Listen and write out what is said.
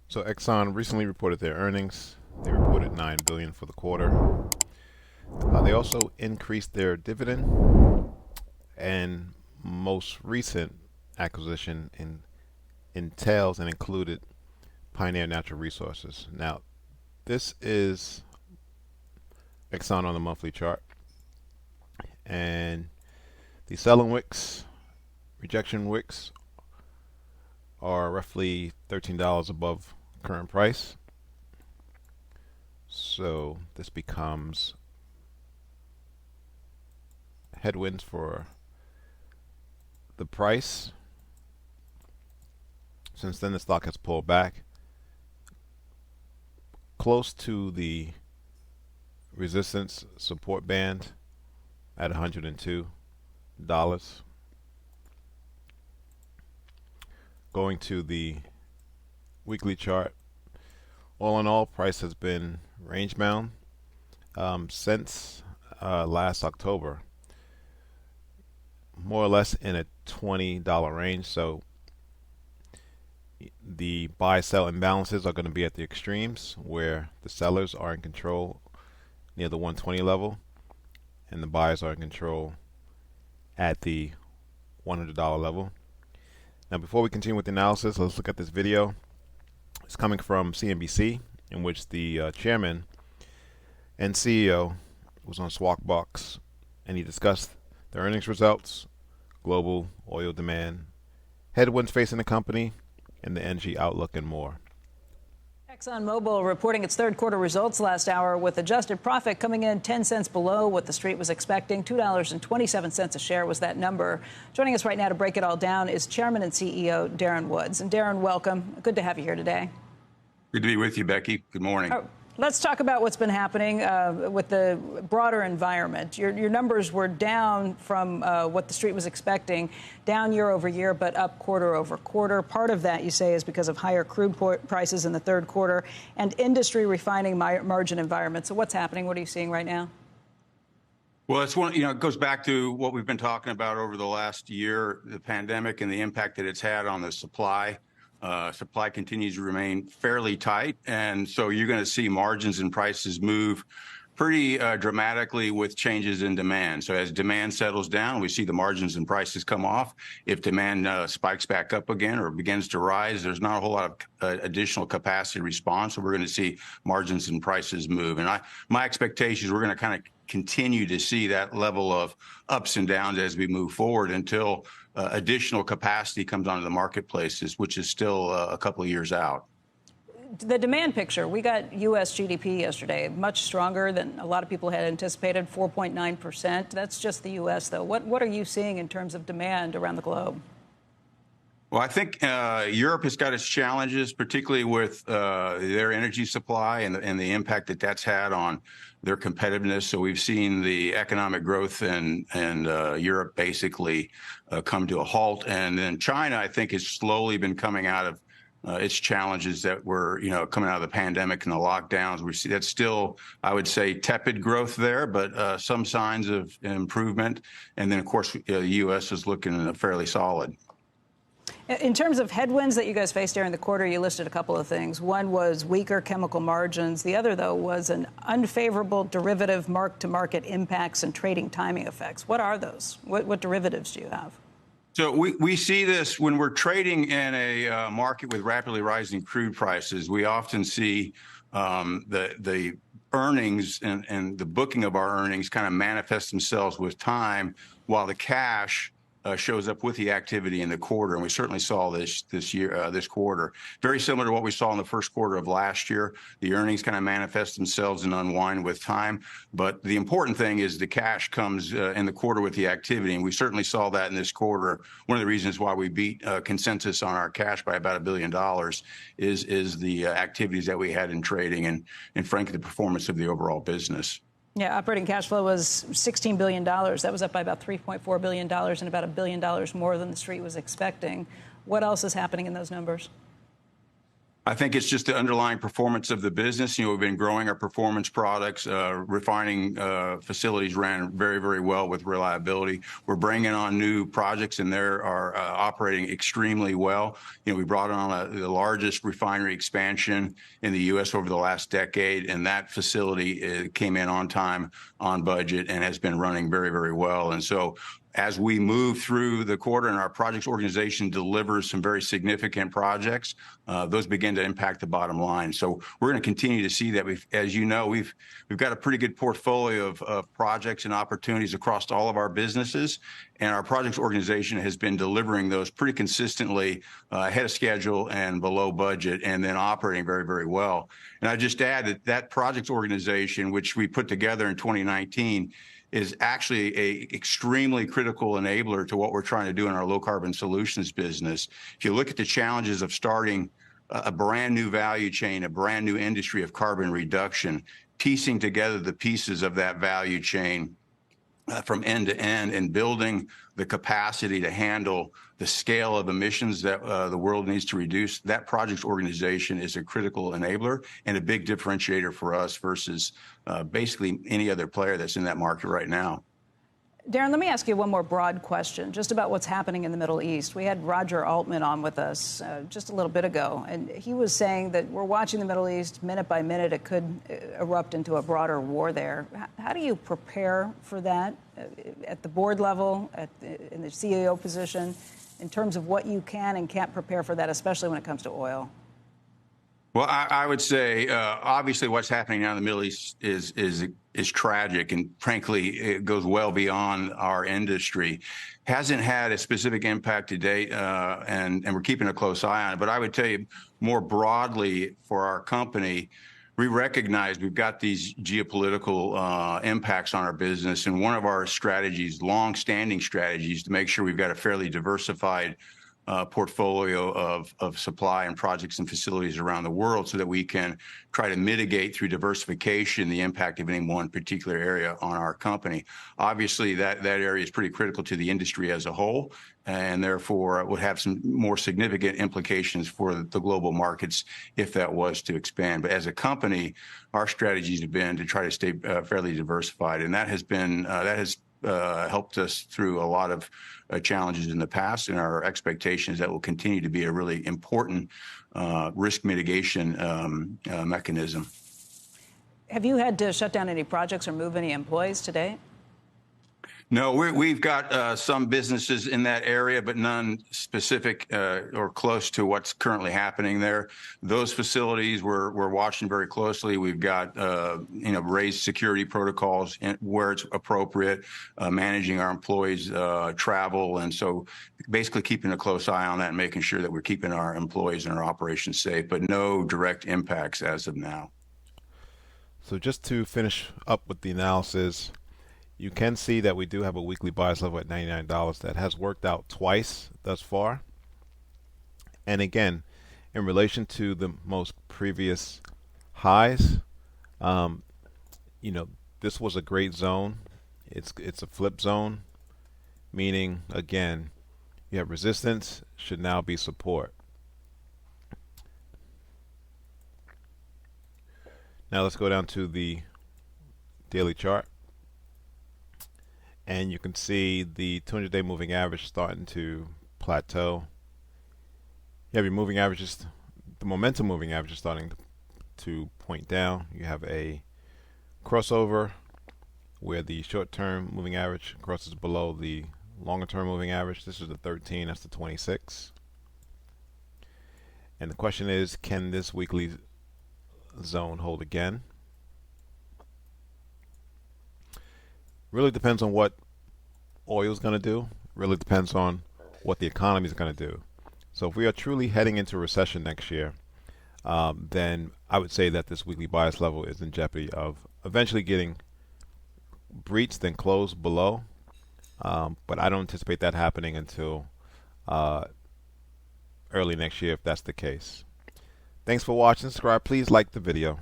So Exxon recently reported their earnings. They reported $9 billion for the quarter. They also increased their dividend, and most recent acquisition entails and included Pioneer Natural Resources. Now, this is Exxon on the monthly chart, and the selling wicks, rejection wicks, are roughly $13 above current price. So this becomes headwinds for the price. Since then, the stock has pulled back close to the resistance support band at $102. Going to the weekly chart, all in all, price has been range bound since last October, more or less in a $20 range. So the buy-sell imbalances are going to be at the extremes, where the sellers are in control near the 120 level, and the buyers are in control at the $100 level. Now, before we continue with the analysis, let's look at this video. It's coming from CNBC, in which the chairman and CEO was on Squawk Box, and he discussed the earnings results, global oil demand, headwinds facing the company, and the energy outlook, and more. ExxonMobile reporting its third quarter results last hour, with adjusted profit coming in 10 cents below what the street was expecting. $2.27 a share was that number. Joining us right now to break it all down is Chairman and CEO Darren Woods. And Darren, welcome. Good to have you here today. Good to be with you, Becky. Good morning. Let's talk about what's been happening with the broader environment. Your numbers were down from what the street was expecting, down year over year, but up quarter over quarter. Part of that, you say, is because of higher crude prices in the third quarter and industry refining margin environment. So what's happening? What are you seeing right now? Well, it's one, it goes back to what we've been talking about over the last year, the pandemic and the impact that it's had on the supply. Supply continues to remain fairly tight, and so you're going to see margins and prices move pretty dramatically with changes in demand. So as demand settles down, we see the margins and prices come off. If demand spikes back up again or begins to rise, there's not a whole lot of additional capacity response, so we're going to see margins and prices move. And my expectation is we're going to kind of continue to see that level of ups and downs as we move forward until additional capacity comes onto the marketplaces, which is still a couple of years out. The demand picture, we got U.S. GDP yesterday, much stronger than a lot of people had anticipated, 4.9%. That's just the U.S., though. What are you seeing in terms of demand around the globe? Well, I think Europe has got its challenges, particularly with their energy supply and the impact that that's had on their competitiveness. So we've seen the economic growth in Europe basically come to a halt. And then China, I think, has slowly been coming out of its challenges that were, coming out of the pandemic and the lockdowns. We see that's still, I would say, tepid growth there, but some signs of improvement. And then, of course, the U.S. is looking fairly solid. In terms of headwinds that you guys faced during the quarter, you listed a couple of things. One was weaker chemical margins. The other, though, was an unfavorable derivative mark-to-market impacts and trading timing effects. What are those? What derivatives do you have? So we see this when we're trading in a market with rapidly rising crude prices. We often see the earnings and the booking of our earnings kind of manifest themselves with time, while the cash shows up with the activity in the quarter, and we certainly saw this quarter. Very similar to what we saw in the first quarter of last year. The earnings kind of manifest themselves and unwind with time, but the important thing is the cash comes in the quarter with the activity, and we certainly saw that in this quarter. One of the reasons why we beat consensus on our cash by about $1 billion is the activities that we had in trading and frankly the performance of the overall business. Yeah, operating cash flow was $16 billion. That was up by about $3.4 billion and about $1 billion more than the street was expecting. What else is happening in those numbers? I think it's just the underlying performance of the business. We've been growing our performance products. Refining facilities ran very, very well with reliability. We're bringing on new projects, and they are operating extremely well. We brought on the largest refinery expansion in the U.S. over the last decade, and that facility came in on time, on budget, and has been running very, very well. And so as we move through the quarter and our projects organization delivers some very significant projects, those begin to impact the bottom line. So we're going to continue to see that. As you know, we've got a pretty good portfolio of projects and opportunities across all of our businesses, and our projects organization has been delivering those pretty consistently ahead of schedule and below budget, and then operating very, very well. And I just add that projects organization, which we put together in 2019, is actually a extremely critical enabler to what we're trying to do in our low carbon solutions business. If you look at the challenges of starting a brand new value chain, a brand new industry of carbon reduction, piecing together the pieces of that value chain from end to end, and building the capacity to handle the scale of emissions that the world needs to reduce, that projects organization is a critical enabler and a big differentiator for us versus basically any other player that's in that market right now. Darren, let me ask you one more broad question just about what's happening in the Middle East. We had Roger Altman on with us just a little bit ago, and he was saying that we're watching the Middle East minute by minute. It could erupt into a broader war there. How do you prepare for that at the board level, in the CEO position, in terms of what you can and can't prepare for that, especially when it comes to oil? Well, I would say, obviously, what's happening now in the Middle East is tragic, and frankly, it goes well beyond our industry. Hasn't had a specific impact to date, and we're keeping a close eye on it. But I would tell you more broadly for our company, we recognize we've got these geopolitical impacts on our business, and one of our strategies, long-standing strategies, to make sure we've got a fairly diversified portfolio of supply and projects and facilities around the world, so that we can try to mitigate through diversification the impact of any one particular area on our company. Obviously, that area is pretty critical to the industry as a whole, and therefore would have some more significant implications for the global markets if that was to expand. But as a company, our strategies have been to try to stay fairly diversified, and that has helped us through a lot of challenges in the past, and our expectations that will continue to be a really important risk mitigation mechanism. Have you had to shut down any projects or move any employees today? No, we've got some businesses in that area, but none specific or close to what's currently happening there. Those facilities we're watching very closely. We've got raised security protocols where it's appropriate, managing our employees' travel, and so basically keeping a close eye on that and making sure that we're keeping our employees and our operations safe. But no direct impacts as of now. So just to finish up with the analysis, you can see that we do have a weekly bias level at $99 that has worked out twice thus far. And again, in relation to the most previous highs, this was a great zone. It's a flip zone, meaning, again, you have resistance, should now be support. Now let's go down to the daily chart. And you can see the 200-day moving average starting to plateau. You have your moving averages, the momentum moving average is starting to point down. You have a crossover where the short-term moving average crosses below the longer-term moving average. This is the 13, that's the 26. And the question is, can this weekly zone hold again? Really depends on what oil is going to do. Really depends on what the economy is going to do. So if we are truly heading into a recession next year, then I would say that this weekly bias level is in jeopardy of eventually getting breached and closed below. But I don't anticipate that happening until early next year if that's the case. Thanks for watching. Subscribe. Please like the video.